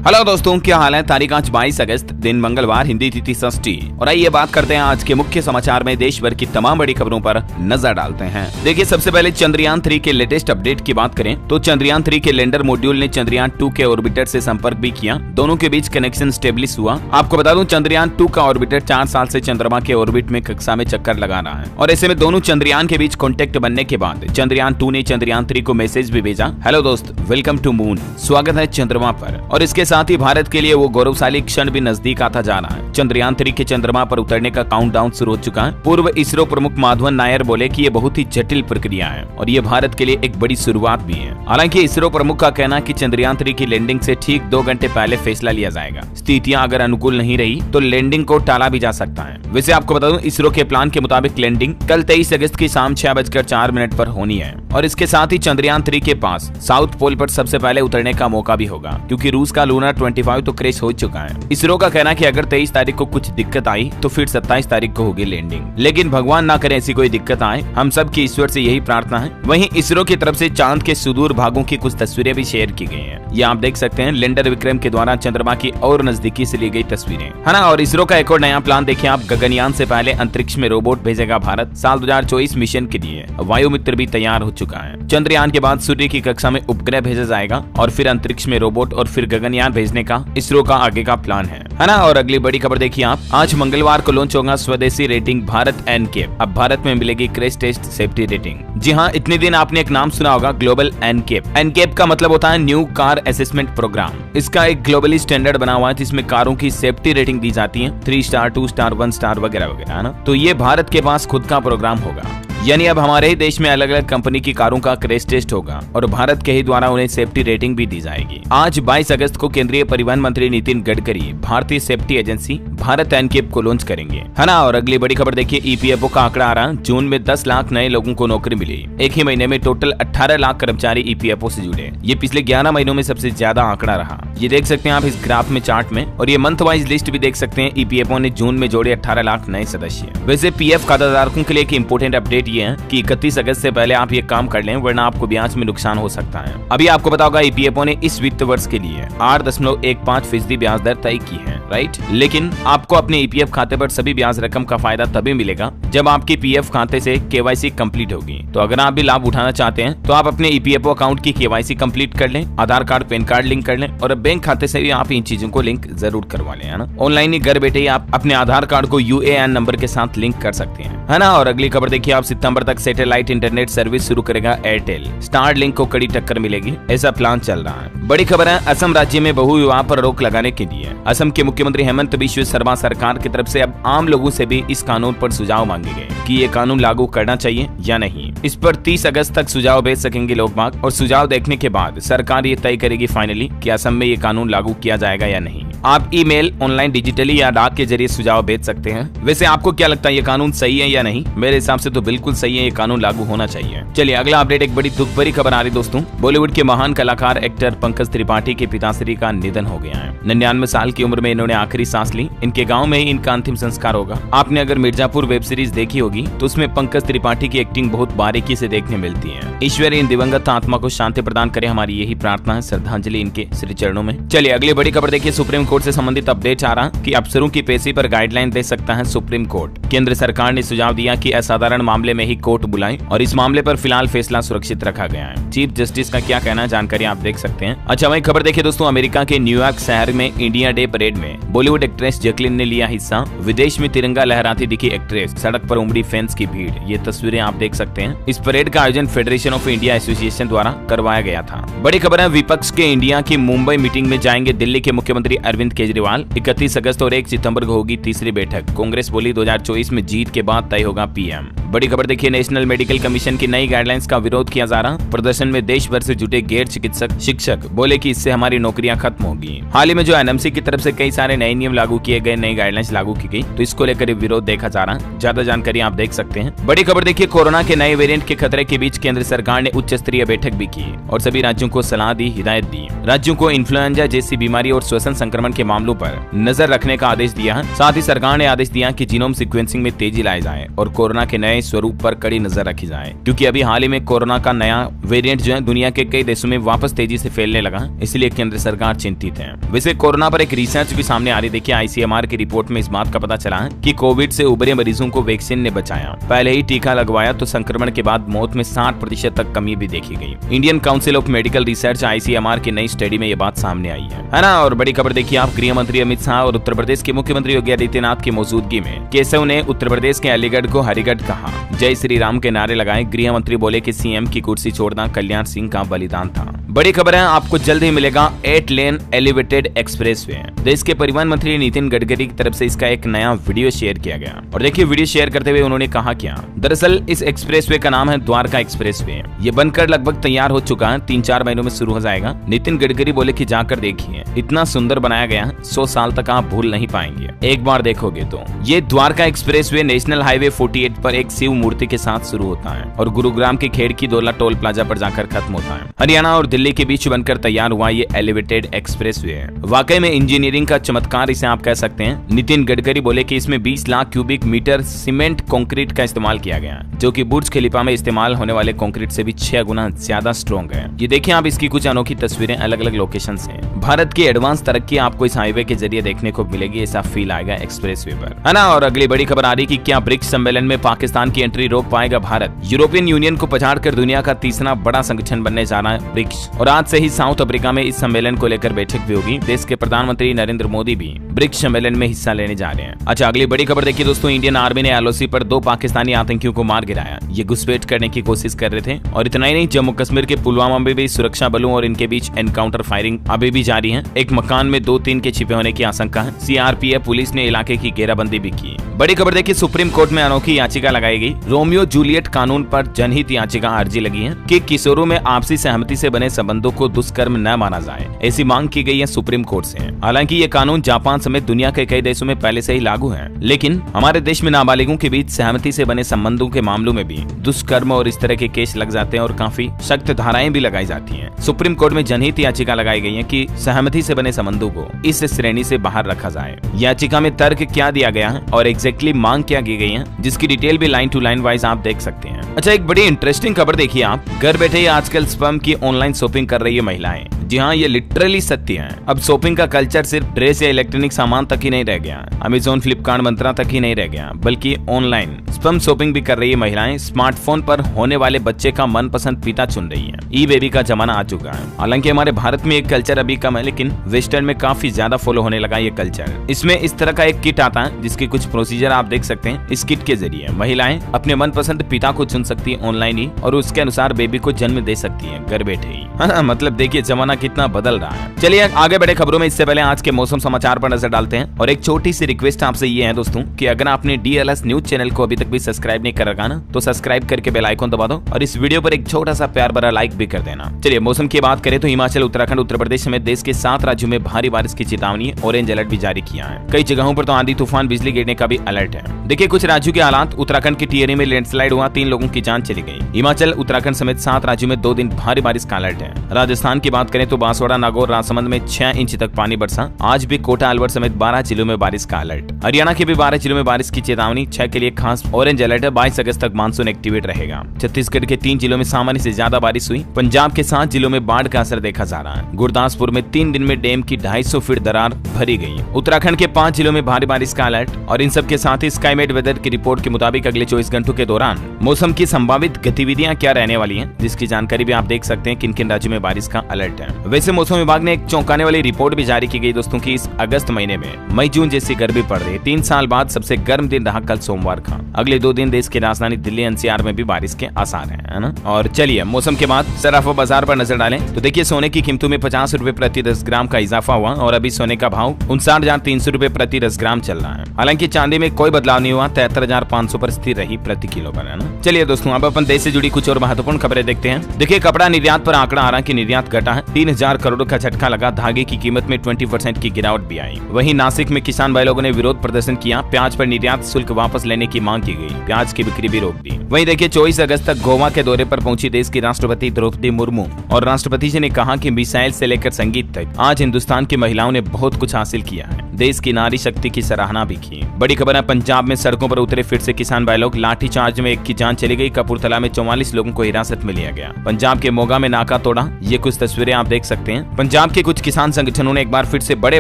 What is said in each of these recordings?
Hello दोस्तों, क्या हाल है। तारीख आज 22 अगस्त, दिन मंगलवार, हिंदी तिथि षष्ठी। और आइए बात करते हैं आज के मुख्य समाचार में देश भर की तमाम बड़ी खबरों पर नजर डालते हैं। देखिए, सबसे पहले चंद्रयान 3 के लेटेस्ट अपडेट की बात करें तो चंद्रयान 3 के लैंडर मॉड्यूल ने चंद्रयान 2 के ऑर्बिटर से संपर्क भी किया। दोनों के बीच कनेक्शन स्टेब्लिश हुआ। आपको बता दूं, चंद्रयान 2 का ऑर्बिटर 4 साल से चंद्रमा के ऑर्बिट में कक्षा में चक्कर लगा रहा है और ऐसे में दोनों चंद्रयान के बीच कॉन्टेक्ट बनने के बाद चंद्रयान 2 ने चंद्रयान 3 को मैसेज भी भेजा, हेलो दोस्त, वेलकम टू मून, स्वागत है चंद्रमा पर। और इसके साथ ही भारत के लिए वो गौरवशाली क्षण भी नजदीक आता जा रहा है। चंद्रयान 3 के चंद्रमा पर उतरने का काउंटडाउन शुरू हो चुका है। पूर्व इसरो प्रमुख माधवन नायर बोले कि ये बहुत ही जटिल प्रक्रिया है और ये भारत के लिए एक बड़ी शुरुआत भी है। हालांकि इसरो प्रमुख का कहना है कि चंद्रयान 3 की लैंडिंग से ठीक 2 घंटे पहले फैसला लिया जाएगा। स्थितियां अगर अनुकूल नहीं रही तो लैंडिंग को टाला भी जा सकता है। वैसे आपको बता दूं, इसरो के प्लान के मुताबिक लैंडिंग कल 23 अगस्त की शाम 6:04 पर होनी है। और इसके साथ ही चंद्रयान 3 के पास साउथ पोल पर सबसे पहले उतरने का मौका भी होगा, क्योंकि रूस का लूनर 25 तो क्रैश हो चुका है। इसरो का कहना है कि अगर 23 तारीख को कुछ दिक्कत आई तो फिर 27 तारीख को होगी लैंडिंग। लेकिन भगवान ना करे ऐसी कोई दिक्कत आए, हम सब की ईश्वर से यही प्रार्थना है। वहीं इसरो की तरफ से चांद के सुदूर भागों की कुछ तस्वीरें भी शेयर की गई हैं। ये आप देख सकते हैं, लैंडर विक्रम के द्वारा चंद्रमा की और नजदीकी से ली गई तस्वीरें, है ना। और इसरो का एक और नया प्लान देखिए आप, गगनयान से पहले अंतरिक्ष में रोबोट भेजेगा भारत। साल 2024 मिशन के लिए वायुमित्र भी तैयार हो चुका है। चंद्रयान के बाद सूर्य की कक्षा में उपग्रह भेजा जाएगा और फिर अंतरिक्ष में रोबोट और फिर गगनयान भेजने का इसरो का आगे का प्लान है ना। और अगली बड़ी खबर देखिए आप, आज मंगलवार को लॉन्च होगा स्वदेशी रेटिंग भारत एनकेप। अब भारत में मिलेगी क्रैश टेस्ट सेफ्टी रेटिंग। जी हाँ, इतने दिन आपने एक नाम सुना होगा, ग्लोबल एनकेप। एनकेप का मतलब होता है न्यू कार असेसमेंट प्रोग्राम। इसका एक ग्लोबली स्टैंडर्ड बना हुआ है जिसमें कारों की सेफ्टी रेटिंग दी जाती है, 3 स्टार, 2 स्टार, 1 स्टार वगैरह वगैरह, है ना। तो ये भारत के पास खुद का प्रोग्राम होगा, यानी अब हमारे ही देश में अलग अलग कंपनी की कारों का क्रैश टेस्ट होगा और भारत के ही द्वारा उन्हें सेफ्टी रेटिंग भी दी जाएगी। आज 22 अगस्त को केंद्रीय परिवहन मंत्री नितिन गडकरी भारतीय सेफ्टी एजेंसी भारत एनकेप को लॉन्च करेंगे, है ना। और अगली बड़ी खबर देखिए, ईपीएफओ का आंकड़ा आ रहा, जून में 10 लाख नए लोगों को नौकरी मिली। एक ही महीने में टोटल 18 लाख कर्मचारी ईपीएफओ से जुड़े। ये पिछले 11 महीनों में सबसे ज्यादा आंकड़ा रहा। ये देख सकते हैं आप इस ग्राफ में, चार्ट में। और ये मंथ वाइज लिस्ट भी देख सकते हैं। ईपीएफओ ने जून में जोड़े 18 लाख नए सदस्य। वैसे पीएफ खाताधारकों के लिए एक इंपोर्टेंट अपडेट ये है कि 31 अगस्त से पहले आप ये काम कर लें, वरना आपको ब्याज में नुकसान हो सकता है। अभी आपको पता होगा, ईपीएफओ ने इस वित्त वर्ष के लिए 8.15% ब्याज दर तय की है, राइट। लेकिन आपको अपने ईपीएफ खाते पर सभी ब्याज रकम का फायदा तभी मिलेगा जब आपकी पीएफ खाते से केवाईसी कंप्लीट होगी। तो अगर आप भी लाभ उठाना चाहते हैं तो आप अपने ईपीएफओ अकाउंट की केवाईसी कंप्लीट कर लें, आधार कार्ड, पैन कार्ड लिंक कर लें और बैंक खाते से भी आप इन चीजों को लिंक जरूर करवा लें, है ना। ऑनलाइन ही घर बैठे ही आप अपने आधार कार्ड को यूएएन नंबर के साथ लिंक कर सकते हैं, है ना। और अगली खबर देखिए आप, सितंबर तक सैटेलाइट इंटरनेट सर्विस शुरू करेगा एयरटेल। स्टारलिंक को कड़ी टक्कर मिलेगी, ऐसा प्लान चल रहा है। बड़ी खबर है, असम राज्य में बहु विवाह पर रोक लगाने के लिए असम के मुख्यमंत्री हेमंत बिश्व शर्मा सरकार की तरफ से अब आम लोगों से भी इस कानून पर सुझाव मांगे गए कि ये कानून लागू करना चाहिए या नहीं। इस पर 30 अगस्त तक सुझाव भेज सकेंगे लोग बाग, और सुझाव देखने के बाद सरकार ये तय करेगी फाइनली कि असम में ये कानून लागू किया जाएगा या नहीं। आप ईमेल, ऑनलाइन, डिजिटली या डाक के जरिए सुझाव भेज सकते हैं। वैसे आपको क्या लगता है, ये कानून सही है या नहीं? मेरे हिसाब से तो बिल्कुल सही है, ये कानून लागू होना चाहिए। चलिए अगला अपडेट, एक बड़ी दुख भरी खबर आ रही दोस्तों। बॉलीवुड के महान कलाकार एक्टर पंकज त्रिपाठी के पिताश्री का निधन हो गया है। 99 साल की उम्र में इन्होंने आखिरी सांस ली। इनके गाँव में ही इनका अंतिम संस्कार होगा। आपने अगर मिर्जापुर वेब सीरीज देखी होगी तो उसमें पंकज त्रिपाठी की एक्टिंग बहुत बारीकी से देखने मिलती है। ईश्वर इन दिवंगत आत्मा को शांति प्रदान करे, हमारी यही प्रार्थना है। श्रद्धांजलि इनके श्री चरणों में। चलिए अगली बड़ी खबर देखिए, सुप्रीम कोर्ट से संबंधित अपडेट आ रहा कि अफसरों की पेशी पर गाइडलाइन दे सकता है सुप्रीम कोर्ट। केंद्र सरकार ने सुझाव दिया कि असाधारण मामले में ही कोर्ट बुलाएं और इस मामले पर फिलहाल फैसला सुरक्षित रखा गया है। चीफ जस्टिस का क्या कहना है, जानकारी आप देख सकते हैं। अच्छा, वही खबर देखिए दोस्तों, अमेरिका के न्यूयॉर्क शहर में इंडिया डे परेड में बॉलीवुड एक्ट्रेस जैकलीन ने लिया हिस्सा। विदेश में तिरंगा लहराती दिखी एक्ट्रेस, सड़क पर उमड़ी फैंस की भीड़। ये तस्वीरें आप देख सकते हैं। इस परेड का आयोजन फेडरेशन ऑफ इंडिया एसोसिएशन द्वारा करवाया गया था। बड़ी खबर है, विपक्ष के इंडिया की मुंबई मीटिंग में जाएंगे दिल्ली के मुख्यमंत्री अरविंद केजरीवाल। 31 अगस्त और 1 सितंबर को होगी तीसरी बैठक। कांग्रेस बोली 2024 में जीत के बाद तय होगा पीएम। बड़ी खबर देखिए, नेशनल मेडिकल कमीशन की नई गाइडलाइंस का विरोध किया जा रहा। प्रदर्शन में देश भर से जुटे गैर चिकित्सक शिक्षक बोले कि इससे हमारी नौकरियां खत्म होगी। हाल ही में जो एनएमसी की तरफ से कई सारे नए नियम लागू किए गए, नई गाइडलाइंस लागू की गई, तो इसको लेकर विरोध देखा जा रहा। ज्यादा जानकारी आप देख सकते हैं। बड़ी खबर देखिए, कोरोना के नए वेरिएंट के खतरे के बीच केंद्र सरकार ने उच्च स्तरीय बैठक भी की और सभी राज्यों को सलाह दी, हिदायत दी। राज्यों को इन्फ्लुएंजा जैसी बीमारी और श्वसन संक्रमण के मामलों पर नजर रखने का आदेश दिया है। साथ ही सरकार ने आदेश दिया कि जीनोम सीक्वेंसिंग टेस्टिंग में तेजी लाई जाए और कोरोना के नए स्वरूप पर कड़ी नजर रखी जाए, क्योंकि अभी हाल ही में कोरोना का नया वेरिएंट जो है दुनिया के कई देशों में वापस तेजी से फैलने लगा, इसलिए केंद्र सरकार चिंतित है। वैसे कोरोना पर एक रिसर्च भी सामने आ रही। देखिए ICMR की रिपोर्ट में इस बात का पता चला है कि कोविड से उभरे मरीजों को वैक्सीन ने बचाया। पहले ही टीका लगवाया तो संक्रमण के बाद मौत में 60% तक कमी भी देखी गई। Indian council of medical research ICMR की नई स्टडी में ये बात सामने आई है ना। और बड़ी खबर देखिए आप, गृह मंत्री अमित शाह और उत्तर प्रदेश के मुख्यमंत्री योगी आदित्यनाथ की मौजूदगी में केशव ने उत्तर प्रदेश के अलीगढ़ को हरिगढ़ कहा। जय श्री राम के नारे लगाए। गृह मंत्री बोले कि सीएम की कुर्सी छोड़ना कल्याण सिंह का बलिदान था। बड़ी खबर है, आपको जल्द ही मिलेगा 8 लेन एलिवेटेड एक्सप्रेसवे। देश के परिवहन मंत्री नितिन गडकरी की तरफ से इसका एक नया वीडियो शेयर किया गया और देखिए वीडियो शेयर करते हुए उन्होंने कहा क्या, दरअसल इस एक्सप्रेसवे का नाम है द्वारका एक्सप्रेसवे। ये बनकर लगभग तैयार हो चुका है, 3-4 महीनों में शुरू हो जाएगा। नितिन गडकरी बोले कि जाकर देखिए, इतना सुंदर बनाया गया है, 100 साल तक आप भूल नहीं पाएंगे, एक बार देखोगे तो। ये द्वारका एक्सप्रेसवे नेशनल हाईवे 48 पर एक शिव मूर्ति के साथ शुरू होता है और गुरुग्राम के खेड़की दोला टोल प्लाजा पर जाकर खत्म होता है। हरियाणा और दिल्ली के बीच बनकर तैयार हुआ ये एलिवेटेड एक्सप्रेसवे है। वाकई में इंजीनियरिंग का चमत्कार इसे आप कह सकते हैं। नितिन गडकरी बोले कि इसमें 20 lakh cubic metre cement concrete का इस्तेमाल किया गया, जो कि बुर्ज खलीफा में इस्तेमाल होने वाले कंक्रीट से भी 6 गुना ज्यादा स्ट्रॉन्ग है। ये देखिए आप, इसकी कुछ अनोखी तस्वीरें अलग अलग लोकेशन से। भारत की एडवांस तरक्की आपको इस हाईवे के जरिए देखने को मिलेगी, ऐसा फील आएगा एक्सप्रेसवे पर, है ना। और अगली बड़ी खबर आ रही कि क्या ब्रिक्स सम्मेलन में पाकिस्तान की एंट्री रोक पाएगा भारत। यूरोपियन यूनियन को पछाड़कर दुनिया का तीसरा बड़ा संगठन बनने जा रहा है ब्रिक्स, और आज से ही साउथ अफ्रीका में इस सम्मेलन को लेकर बैठक भी होगी। देश के प्रधानमंत्री नरेंद्र मोदी भी ब्रिक्स सम्मेलन में हिस्सा लेने जा रहे हैं। अच्छा, अगली बड़ी खबर देखिए दोस्तों, इंडियन आर्मी ने LOC पर 2 पाकिस्तानी आतंकियों को मार गिराया। ये घुसपैठ करने की कोशिश कर रहे थे। और इतना ही नहीं, जम्मू कश्मीर के पुलवामा में भी सुरक्षा बलों और इनके बीच एनकाउंटर फायरिंग अभी भी जारी है। एक मकान में 2-3 के छिपे होने की आशंका है। CRPF पुलिस ने इलाके की घेराबंदी भी की। बड़ी खबर देखिए, सुप्रीम कोर्ट में अनोखी याचिका लगाई गई। रोमियो जूलियट कानून पर जनहित याचिका अर्जी लगी है कि किशोरों में आपसी सहमति से बने संबंधों को दुष्कर्म न माना जाए, ऐसी मांग की गई है सुप्रीम कोर्ट से। हालांकि ये कानून जापान समेत दुनिया के कई देशों में पहले से ही लागू है, लेकिन हमारे देश में नाबालिगों के बीच सहमति से बने संबंधों के मामलों में भी दुष्कर्म और इस तरह के केस लग जाते हैं और काफी सख्त धाराएं भी लगाई जाती हैं। सुप्रीम कोर्ट में जनहित याचिका लगाई गई है कि सहमति से बने संबंधों को इस श्रेणी से बाहर रखा जाए। याचिका में तर्क क्या दिया गया है और एग्जैक्टली मांग क्या की गई है, जिसकी डिटेल भी लाइन टू लाइन वाइज आप देख सकते हैं। अच्छा, एक बड़ी इंटरेस्टिंग खबर देखिए आप, घर बैठे ही आजकल स्पर्म की ऑनलाइन शॉपिंग कर रही है महिलाएं। जी हाँ, ये लिटरली सत्य है। अब शॉपिंग का कल्चर सिर्फ ड्रेस या इलेक्ट्रॉनिक सामान तक ही नहीं रह गया, अमेजोन, फ्लिपकार्ट, मंत्रा तक ही नहीं रह गया, बल्कि ऑनलाइन स्पर्म शॉपिंग भी कर रही है महिलाएं। स्मार्टफोन पर होने वाले बच्चे का मनपसंद पिता चुन रही है। ई बेबी का जमाना आ चुका है। हालांकि हमारे भारत में एक कल्चर अभी कम है, लेकिन वेस्टर्न में काफी ज्यादा फॉलो होने लगा ये कल्चर। इसमें इस तरह का एक किट आता है जिसके कुछ प्रोसीजर आप देख सकते हैं। इस किट के जरिए महिलाएं अपने मनपसंद पिता को चुन सकती है ऑनलाइन ही, और उसके अनुसार बेबी को जन्म दे सकती है घर बैठे ही। मतलब देखिए जमाना कितना बदल रहा है। चलिए आगे बढ़े खबरों में, इससे पहले आज के मौसम समाचार पर नजर डालते हैं। और एक छोटी सी रिक्वेस्ट आपसे ये है दोस्तों कि अगर आपने DLS न्यूज चैनल को अभी तक भी सब्सक्राइब नहीं कर रखा ना, तो सब्सक्राइब करके बेल आइकन दबा दो और इस वीडियो पर एक छोटा सा प्यार भरा लाइक भी कर देना। चलिए मौसम की बात करें तो हिमाचल, उत्तराखंड, उत्तर प्रदेश समेत देश के 7 राज्यों में भारी बारिश की चेतावनी, ऑरेंज अलर्ट भी जारी किया है। कई जगहों पर तो आंधी तूफान, बिजली गिरने का भी अलर्ट है। देखिए कुछ राज्यों के हालात, उत्तराखंड की टिहरी में लैंडस्लाइड हुआ, 3 लोगों की जान चली गई। हिमाचल, उत्तराखंड समेत 7 राज्यों में 2 दिन भारी बारिश का अलर्ट है। राजस्थान की बात करें तो बांसवाड़ा, नागौर, राजसमंद में 6 इंच तक पानी बरसा। आज भी कोटा, अलवर समेत 12 जिलों में बारिश का अलर्ट। हरियाणा के भी 12 जिलों में बारिश की चेतावनी, 6 के लिए खास ऑरेंज अलर्ट है। 22 अगस्त तक मानसून एक्टिवेट रहेगा। छत्तीसगढ़ के 3 जिलों में सामान्य से ज्यादा बारिश हुई। पंजाब के 7 जिलों में बाढ़ का असर देखा जा रहा है। गुरदासपुर में 3 दिन में डैम की 250 फीट दरार भरी गई। उत्तराखंड के 5 जिलों में भारी बारिश का अलर्ट। और इन सब के साथ ही स्काईमेट वेदर की रिपोर्ट के मुताबिक अगले 24 घंटों के दौरान मौसम की संभावित गतिविधियां क्या रहने वाली हैं, जिसकी जानकारी भी आप देख सकते हैं किन किन राज्यों में बारिश का अलर्ट है। वैसे मौसम विभाग ने एक चौंकाने वाली रिपोर्ट भी जारी की गई दोस्तों की इस अगस्त महीने में मई जून जैसी गर्मी पड़ रही है। 3 साल बाद सबसे गर्म दिन रहा कल सोमवार का। अगले 2 दिन देश की राजधानी दिल्ली NCR में भी बारिश के आसार है ना। और चलिए मौसम के बाद सराफा बाजार पर नजर डालें तो देखिए सोने की कीमतों में 50 रुपए प्रति 10 ग्राम का इजाफा हुआ और अभी सोने का भाव 59,300 रुपए प्रति 10 ग्राम चल रहा है। हालांकि चांदी में कोई बदलाव नहीं हुआ, 73,500 पर स्थिर रही प्रति किलो पर, है ना। चलिए दोस्तों अब अपन देश से जुड़ी कुछ और महत्वपूर्ण खबरें देखते हैं। देखिए कपड़ा निर्यात पर आंकड़ा आ रहा है कि निर्यात घटा है, 3000 करोड़ का झटका लगा। धागे की कीमत में 20% की गिरावट भी आई। वहीं नासिक में किसान भाई लोगों ने विरोध प्रदर्शन किया। प्याज पर निर्यात शुल्क वापस लेने की मांग की गई, प्याज की बिक्री भी रोक दी। वहीं देखिए 24 अगस्त तक गोवा के दौरे पर पहुंची देश की राष्ट्रपति द्रौपदी मुर्मू और राष्ट्रपति जी ने कहा कि मिसाइल से लेकर संगीत तक आज हिंदुस्तान की महिलाओं ने बहुत कुछ हासिल किया है। देश की नारी शक्ति की सराहना भी की। बड़ी खबर है, पंजाब में सड़कों पर उतरे फिर से किसान भाई लोग। लाठीचार्ज में एक की जान चली गई। कपूरथला में 44 लोगों को हिरासत में लिया गया। पंजाब के मोगा में नाका तोड़ा। ये कुछ तस्वीरें आप देख सकते हैं। पंजाब के कुछ किसान संगठनों ने एक बार फिर से बड़े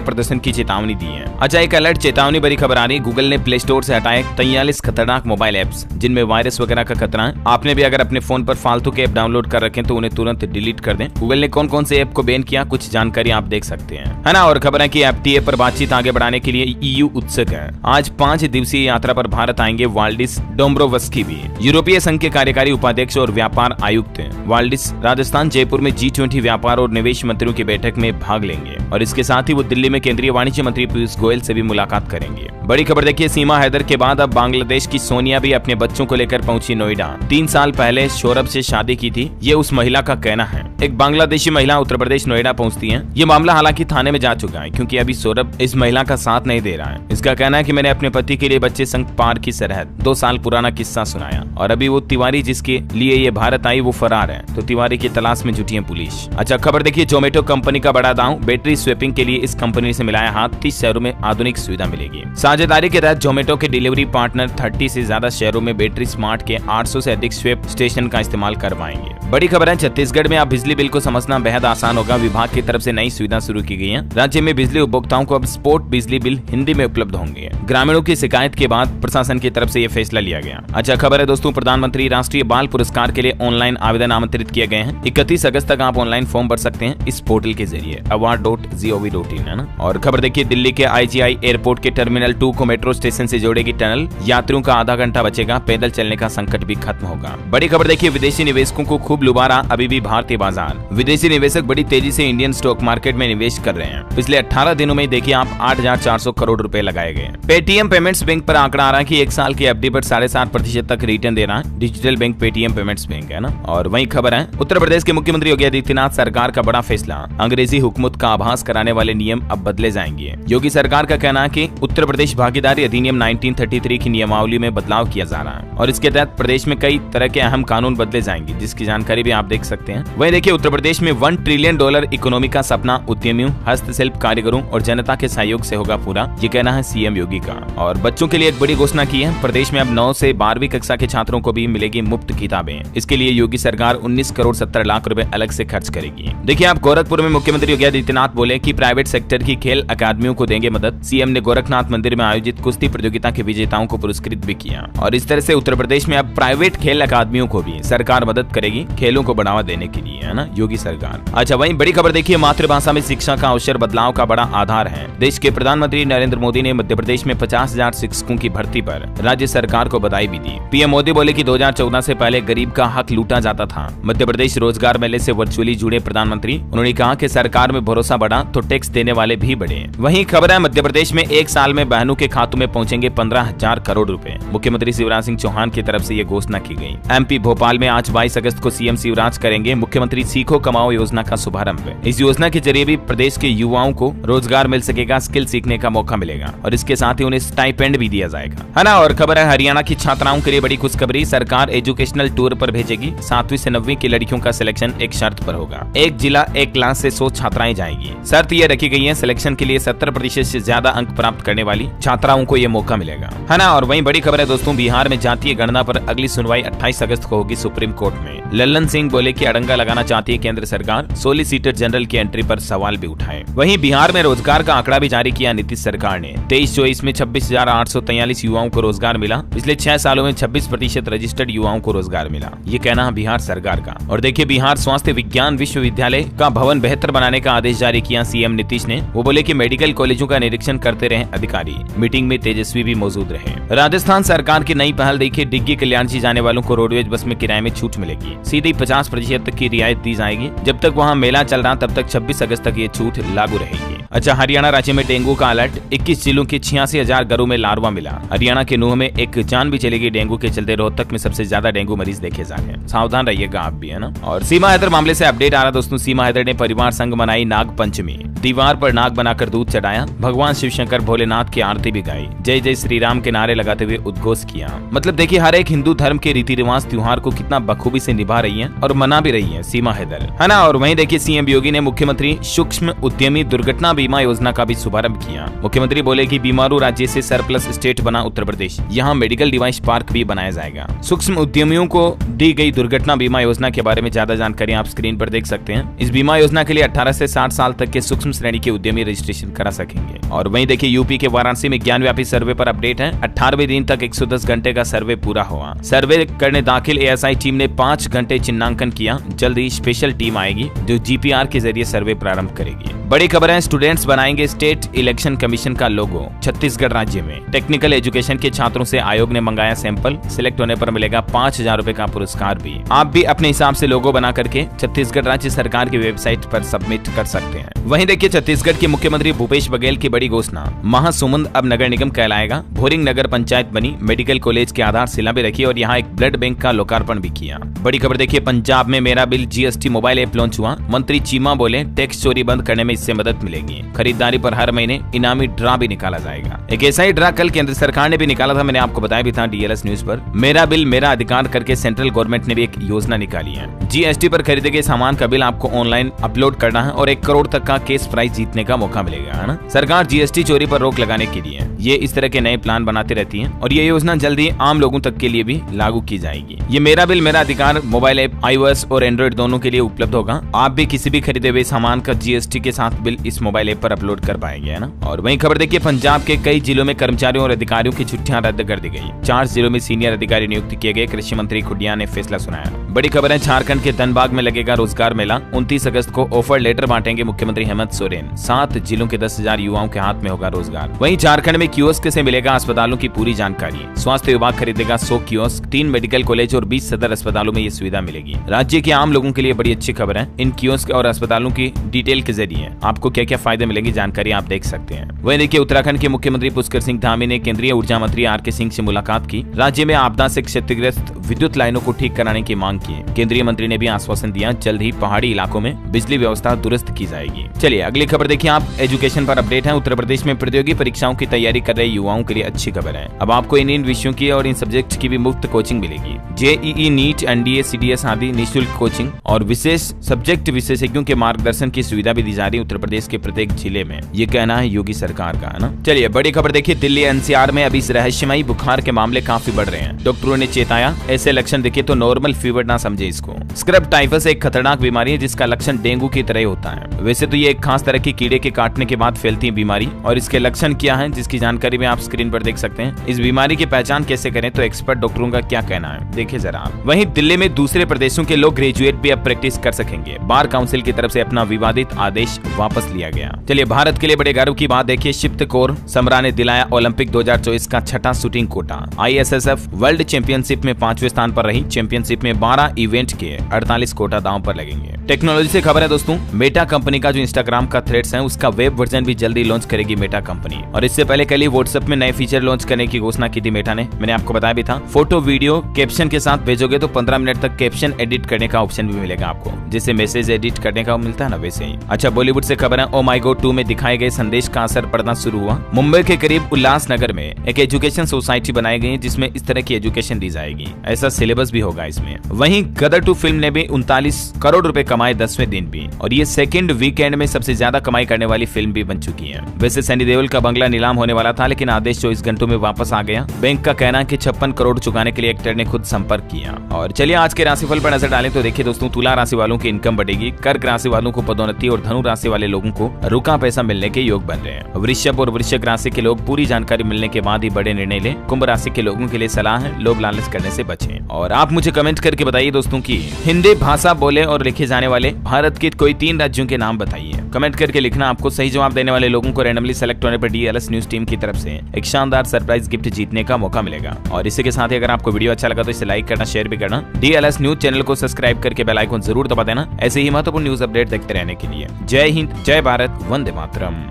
प्रदर्शन की चेतावनी दी है। अच्छा, एक अलर्ट चेतावनी भरी खबर आ रही है। गूगल ने प्ले स्टोर से हटाए 43 खतरनाक मोबाइल ऐप्स जिनमें वायरस वगैरह का खतरा है। आपने भी अगर अपने फोन पर फालतू के ऐप डाउनलोड कर रखे तो उन्हें तुरंत डिलीट कर दें। गूगल ने कौन कौन से ऐप को बैन किया, कुछ जानकारी आप देख सकते हैं, है ना। और खबर है कि एफटीए पर बातचीत आगे बढ़ाने के लिए ईयू उत्सुक है। आज 5 दिवसीय यात्रा पर भारत आएंगे वाल्डिस डोम्ब्रोवस्की भी, यूरोपीय संघ के कार्यकारी उपाध्यक्ष और व्यापार आयुक्त। वाल्डिस राजस्थान जयपुर में G20 व्यापार और निवेश मंत्रियों की बैठक में भाग लेंगे और इसके साथ ही वो दिल्ली में केंद्रीय वाणिज्य मंत्री पीयूष गोयल से भी मुलाकात करेंगे। बड़ी खबर देखिए, सीमा हैदर के बाद अब बांग्लादेश की सोनिया भी अपने बच्चों को लेकर पहुंची नोएडा। 3 साल पहले सौरभ से शादी की थी, ये उस महिला का कहना है। एक बांग्लादेशी महिला उत्तर प्रदेश नोएडा पहुंचती है। ये मामला हालांकि थाने में जा चुका है क्योंकि अभी सौरभ इस महिला का साथ नहीं दे रहा है। इसका कहना है कि मैंने अपने पति के लिए बच्चे संग पार की सरहद, 2 साल पुराना किस्सा सुनाया और अभी वो तिवारी जिसके लिए ये भारत आई वो फरार है, तो तिवारी की तलाश में जुटी है पुलिस। अच्छा, खबर देखिए, जोमेटो कंपनी का बड़ा दांव। बैटरी स्वैपिंग के लिए इस कंपनी से मिलाया हाथ। 30 शहरों में आधुनिक सुविधा मिलेगी। साझेदारी के तहत जोमेटो के डिलीवरी पार्टनर 30 से ज्यादा शहरों में बैटरी स्मार्ट के 800 से अधिक स्वैप स्टेशन का इस्तेमाल करवाएंगे। बड़ी खबर है, छत्तीसगढ़ में अब बिजली बिल को समझना बेहद आसान होगा। विभाग की तरफ से नई सुविधा शुरू की गई है। राज्य में बिजली उपभोक्ताओं को अब स्पॉट बिजली बिल हिंदी में उपलब्ध होंगे। ग्रामीणों की शिकायत के बाद प्रशासन की तरफ से यह फैसला लिया गया। अच्छा, खबर है दोस्तों, प्रधानमंत्री राष्ट्रीय बाल पुरस्कार के लिए ऑनलाइन आवेदन आमंत्रित किए गए हैं। 31 अगस्त तक आप ऑनलाइन फॉर्म भर सकते हैं इस पोर्टल के जरिए, award.gov.in, है ना। और खबर देखिए, दिल्ली के IGI एयरपोर्ट के टर्मिनल 2 को मेट्रो स्टेशन से जोड़ेगी टनल। यात्रियों का आधा घंटा बचेगा, पैदल चलने का संकट भी खत्म होगा। बड़ी खबर देखिए, विदेशी निवेशकों को खूब लुभारा अभी भी भारतीय बाजार। विदेशी निवेशक बड़ी तेजी से इंडियन स्टॉक मार्केट में निवेश कर रहे हैं। पिछले 18 दिनों में देखिए आप 8,400 करोड़ रुपए लगाए गए। पेटीएम पेमेंट्स बैंक पर आंकड़ा आ रहा है कि 1 साल की एफडी पर 7.5% तक रिटर्न दे रहा है digital bank Paytm payments bank, है ना। और वही खबर है, उत्तर प्रदेश के मुख्यमंत्री योगी आदित्यनाथ सरकार का बड़ा फैसला। अंग्रेजी हुकूमत का आभास कराने वाले नियम अब बदले जाएंगे। योगी सरकार का कहना है कि उत्तर प्रदेश भागीदारी अधिनियम 1933 की नियमावली में बदलाव किया जा रहा है और इसके तहत प्रदेश में कई तरह के अहम कानून बदले जाएंगे, जिसकी जानकारी भी आप देख सकते हैं। वही देखिए, उत्तर प्रदेश में $1 ट्रिलियन इकोनॉमी का सपना उद्यमियों, हस्तशिल्प कारीगरों और जनता के सहयोग से होगा पूरा, ये कहना है सीएम योगी का। और बच्चों के लिए एक बड़ी घोषणा की है। प्रदेश में अब 9 से 12वीं कक्षा के छात्रों को भी मिलेगी मुफ्त किताबें। इसके लिए योगी सरकार 19 करोड़ 70 लाख रुपए अलग से खर्च करेगी। देखिए, आप गोरखपुर में मुख्यमंत्री योगी आदित्यनाथ बोले कि प्राइवेट सेक्टर की खेल अकादमियों को देंगे मदद। सीएम ने गोरखनाथ मंदिर में आयोजित कुश्ती प्रतियोगिता के विजेताओं को पुरस्कृत भी किया। और इस तरह से उत्तर प्रदेश में अब प्राइवेट खेल अकादमियों को भी सरकार मदद करेगी खेलों को बढ़ावा देने के लिए, है ना, योगी सरकार। अच्छा, वहीं बड़ी खबर देखिए, मातृभाषा में शिक्षा का अवसर बदलाव का बड़ा आधार है। देश के प्रधानमंत्री नरेंद्र मोदी ने मध्य प्रदेश में 50,000 शिक्षकों की भर्ती पर राज्य सरकार को बधाई भी दी। पीएम मोदी बोले कि 2014 से पहले गरीब का हक लूटा जाता था। मध्य प्रदेश रोजगार मेले से वर्चुअली जुड़े प्रधानमंत्री, उन्होंने कहा कि सरकार में भरोसा बढ़ा तो टैक्स देने वाले भी बढ़े। वहीं खबर है, मध्य प्रदेश में 1 साल में बहनों के खातों में पहुंचेंगे 15,000 करोड़ रुपए। मुख्यमंत्री शिवराज सिंह चौहान की तरफ से ये घोषणा की गई। एमपी भोपाल में आज 22 अगस्त को सीएम शिवराज करेंगे मुख्यमंत्री सीखो कमाओ योजना का शुभारंभ। इस योजना के जरिए भी प्रदेश के युवाओं को रोजगार मिल सकेगा, स्किल सीखने का मौका मिलेगा और इसके साथ ही उन्हें स्टाइपेंड भी दिया जाएगा, है ना। और खबर है, हरियाणा की छात्राओं के लिए बड़ी खुशखबरी। सरकार एजुकेशनल टूर पर भेजेगी। 7वीं से 9वीं की लड़कियों का सिलेक्शन एक शर्त पर होगा। एक जिला एक क्लास से 100 छात्राएं जाएंगी। शर्त यह रखी गई है, सिलेक्शन के लिए 70% से ज्यादा अंक प्राप्त करने वाली छात्राओं को यह मौका मिलेगा, है ना। और वहीं बड़ी खबर है दोस्तों, बिहार में जातीय गणना पर अगली सुनवाई 28 अगस्त को होगी सुप्रीम कोर्ट में। लल्लन सिंह बोले कि अड़ंगा लगाना चाहती है केंद्र सरकार। सॉलिसिटर जनरल की एंट्री पर सवाल भी उठाए। वहीं बिहार में रोजगार का आंकड़ा भी जारी किया नीतीश सरकार ने। 23-24 में 26,843 युवाओं को रोजगार मिला। पिछले 6 सालों में 26% रजिस्टर्ड युवाओं को रोजगार मिला, ये कहना है बिहार सरकार का। और देखिए, बिहार स्वास्थ्य विज्ञान विश्वविद्यालय का भवन बेहतर बनाने का आदेश जारी किया सीएम नीतीश ने। वो बोले कि मेडिकल कॉलेजों का निरीक्षण करते रहे अधिकारी। मीटिंग में तेजस्वी भी मौजूद रहे। राजस्थान सरकार की नई पहल देखिए, डिग्गी कल्याण से जाने वालों को रोडवेज बस में किराए में छूट मिलेगी। सीधी 50% तक की रियायत दी जाएगी। जब तक वहाँ मेला चल रहा तब तक 26 अगस्त तक ये छूट लागू रहेगी। अच्छा, हरियाणा राज्य में डेंगू का अलर्ट। 21 जिलों के 86,000 घरों में लार्वा मिला। हरियाणा के नूह में एक जान भी चलेगी डेंगू के चलते। रोहतक में सबसे ज्यादा डेंगू मरीज देखे जा रहे हैं, सावधान रहिएगा आप भी, है ना। और सीमा हैदर मामले से अपडेट आ रहा दोस्तों। सीमा हैदर ने परिवार संग मनाई नाग पंचमी। दीवार पर नाग बनाकर दूध चढ़ाया, भगवान शिव शंकर भोलेनाथ की आरती भी गाई, जय जय श्री राम के नारे लगाते हुए उद्घोष किया। मतलब देखिए हर एक हिंदू धर्म के रीति रिवाज त्योहार को कितना बखूबी से निभा रही है और मना भी रही है सीमा हैदर, है ना। और वहीं देखिए सीएम योगी ने मुख्यमंत्री सूक्ष्म उद्यमी दुर्घटना बीमा योजना का भी शुभारंभ किया। मुख्यमंत्री बोले कि बीमारू राज्य से सरप्लस स्टेट बना उत्तर प्रदेश, यहाँ मेडिकल डिवाइस पार्क भी बनाया जाएगा। सूक्ष्म उद्यमियों को दी गई दुर्घटना बीमा योजना के बारे में ज्यादा जानकारी आप स्क्रीन पर देख सकते हैं। इस बीमा योजना के लिए 18 से 60 साल तक के सूक्ष्म श्रेणी के उद्यमी रजिस्ट्रेशन करा सकेंगे। और वहीं देखिए यूपी के वाराणसी में ज्ञानव्यापी सर्वे पर अपडेट है। 18वें दिन तक 110 घंटे का सर्वे पूरा हुआ। सर्वे करने दाखिल एएसआई टीम ने 5 घंटे चिन्हांकन किया। जल्द ही स्पेशल टीम आएगी जो जीपीआर के जरिए सर्वे प्रारंभ करेगी। बड़ी खबर है, स्टूडेंट्स बनाएंगे स्टेट इलेक्शन कमीशन का लोगो। छत्तीसगढ़ राज्य में टेक्निकल एजुकेशन के छात्रों से आयोग ने मंगाया सैंपल, सिलेक्ट होने पर मिलेगा 5,000 रुपए का पुरस्कार भी। आप भी अपने हिसाब से लोगो बना करके छत्तीसगढ़ राज्य सरकार की वेबसाइट पर सबमिट कर सकते हैं। वहीं देखिए छत्तीसगढ़ के मुख्यमंत्री भूपेश बघेल की बड़ी घोषणा, महासुमंद अब नगर निगम कहलाएगा। भोरिंग नगर पंचायत बनी, मेडिकल कॉलेज की आधारशिला भी रखी और यहाँ एक ब्लड बैंक का लोकार्पण भी किया। बड़ी खबर देखिए, पंजाब में मेरा bill GST mobile app launch हुआ। मंत्री चीमा बोले टैक्स चोरी बंद करने में इससे मदद मिलेगी। खरीदारी पर हर महीने इनामी ड्रा भी निकाला जाएगा। एक ऐसा ही ड्रा कल केंद्र सरकार ने भी निकाला था, मैंने आपको बताया भी था डीएलएस न्यूज पर। मेरा बिल मेरा अधिकार करके सेंट्रल गवर्नमेंट ने भी एक योजना निकाली है। जीएसटी पर खरीदे गए सामान का बिल आपको ऑनलाइन अपलोड करना है और 1 करोड़ तक का केस प्राइज जीतने का मौका मिलेगा, है ना। सरकार जीएसटी चोरी पर रोक लगाने के लिए ये इस तरह के नए प्लान बनाती रहती है और ये योजना जल्दी आम लोगों तक के लिए भी लागू की जाएगी। ये मेरा बिल मेरा अधिकार मोबाइल ऐप iOS और एंड्रॉइड दोनों के लिए उपलब्ध होगा। आप भी किसी भी खरीदे हुए सामान का जीएसटी के साथ बिल इस मोबाइल ऐप पर अपलोड कर पाएंगे, है ना। और वहीं खबर देखिए, पंजाब के कई जिलों में कर्मचारियों और अधिकारियों की छुट्टियां रद्द कर दी गई। 4 जिलों में सीनियर अधिकारी नियुक्त किए गए। कृषि मंत्री खुडिया ने फैसला सुनाया। बड़ी खबर है, झारखंड के धनबाद में लगेगा रोजगार मेला। 29 अगस्त को ऑफर लेटर बांटेंगे मुख्यमंत्री हेमंत सोरेन। 7 जिलों के 10,000 युवाओं के हाथ में होगा रोजगार। वहीं झारखंड में कियोस्क से मिलेगा अस्पतालों की पूरी जानकारी। स्वास्थ्य विभाग खरीदेगा 100 कियोस्क। 3 मेडिकल कॉलेज और 20 सदर अस्पतालों में ये सुविधा मिलेगी। राज्य के आम लोगों के लिए बड़ी अच्छी खबर है। इन कियोस्क और अस्पतालों की डिटेल के जरिए आपको क्या क्या फायदे मिलेंगे जानकारी आप देख सकते हैं। वहीं देखिए, उत्तराखंड के मुख्यमंत्री पुष्कर सिंह धामी ने केंद्रीय ऊर्जा मंत्री आर के सिंह से मुलाकात की। राज्य में आपदा से क्षतिग्रस्त विद्युत लाइनों को ठीक कराने की मांग की। केंद्रीय मंत्री ने भी आश्वासन दिया, जल्द ही पहाड़ी इलाकों में बिजली व्यवस्था दुरुस्त की जाएगी। चलिए अगली खबर देखिए, आप एजुकेशन पर अपडेट है। उत्तर प्रदेश में प्रतियोगी परीक्षाओं की तैयारी कर रहे युवाओं के लिए अच्छी खबर है। अब आपको इन विषयों की और इन सब्जेक्ट की भी मुफ्त कोचिंग मिलेगी। जेईई, नीट, एनडीए, सीडीएस आदि निःशुल्क कोचिंग और विशेष सब्जेक्ट विशेषज्ञों के मार्गदर्शन की सुविधा भी दी जा रही है उत्तर प्रदेश के प्रत्येक जिले में। ये कहना है योगी सरकार का, है ना। चलिए बड़ी खबर देखिए, दिल्ली एनसीआर में अभी रहस्यमयी बुखार के मामले काफी बढ़ रहे हैं। डॉक्टरों ने चेताया, ऐसे लक्षण दिखे तो नॉर्मल फीवर ना समझे इसको। स्क्रब टाइफस एक खतरनाक बीमारी है जिसका लक्षण डेंगू की तरह होता है। वैसे तो ये एक खास तरह की कीड़े के काटने के बाद फैलती है बीमारी और इसके लक्षण क्या है जिसकी जानकारी में आप स्क्रीन पर देख सकते हैं। इस बीमारी की पहचान कैसे करें तो एक्सपर्ट डॉक्टरों का क्या कहना है देखिए जरा। वहीं दिल्ली में दूसरे प्रदेशों के लोग ग्रेजुएट भी अब प्रैक्टिस कर सकेंगे। बार काउंसिल की तरफ से अपना विवादित आदेश वापस लिया गया। चलिए भारत के लिए बड़े गर्व की बात देखिए, शिप्त कौर समरा ने दिलाया ओलंपिक 2024 का 6ठा shooting quota. ISSF world championship में 5वें स्थान पर रही। चैंपियनशिप में 12 इवेंट के 48 कोटा दांव पर लगेंगे। टेक्नोलॉजी से खबर है दोस्तों, मेटा कंपनी का जो इंस्टाग्राम का थ्रेड्स है उसका वेब वर्जन भी जल्दी लॉन्च करेगी मेटा कंपनी। और इससे पहले कल ही व्हाट्सएप में नए फीचर लॉन्च करने की घोषणा की थी मेटा ने। मैंने आपको बताया भी था, फोटो वीडियो कैप्शन के साथ भेजोगे तो 15 मिनट तक कैप्शन एडिट करने का ऑप्शन भी मिलेगा आपको, जैसे मैसेज एडिट करने का मिलता है ना वैसे ही। अच्छा बॉलीवुड से खबर है, ओ माय गॉड 2 में दिखाए गए संदेश का असर पड़ना शुरू हुआ। मुंबई के करीब उल्लासनगर में एक एजुकेशन सोसाइटी बनाई गई जिसमें इस तरह की एजुकेशन दी जाएगी। ऐसा सिलेबस भी होगा इसमें। वहीं गदर 2 फिल्म ने भी 39 करोड़ रुपए कमाए 10वें दिन भी, और ये सेकंड वीकेंड में सबसे ज्यादा कमाई करने वाली फिल्म भी बन चुकी है। वैसे सनी देओल का बंगला नीलाम होने वाला था लेकिन आदेश 24 घंटों में वापस आ गया। बैंक का कहना है कि 56 करोड़ चुकाने के लिए एक्टर ने खुद संपर्क किया। और चलिए आज के राशिफल पर नजर डालें तो देखिए दोस्तों, तुला राशि वालों की इनकम बढ़ेगी। कर्क राशि वालों को पदोन्नति और धनु राशि वाले लोगों को रुका पैसा मिलने के योग बन रहे हैं। वृषभ और वृश्चिक राशि के लोग पूरी जानकारी मिलने के बाद ही बड़े निर्णय लें। कुंभ राशि के लोगों के लिए सलाह है, लोभ लालच करने से बचें। और आप मुझे कमेंट करके बताइए दोस्तों की हिंदी भाषा बोले और लिखे जाने वाले भारत के कोई 3 राज्यों के नाम बताइए। कमेंट करके लिखना। आपको सही जवाब देने वाले लोगों को रैंडमली सेलेक्ट होने पर डीएलएस न्यूज टीम की तरफ से एक शानदार सरप्राइज गिफ्ट जीतने का मौका मिलेगा। और इसी के साथ ही अगर आपको वीडियो अच्छा लगा तो इसे लाइक करना, शेयर भी करना। डीएलएस न्यूज चैनल को सब्सक्राइब करके बेल आइकन जरूर दबा देना ऐसे ही महत्वपूर्ण न्यूज अपडेट देखते रहने के लिए। जय हिंद, जय भारत, वंदे मातरम।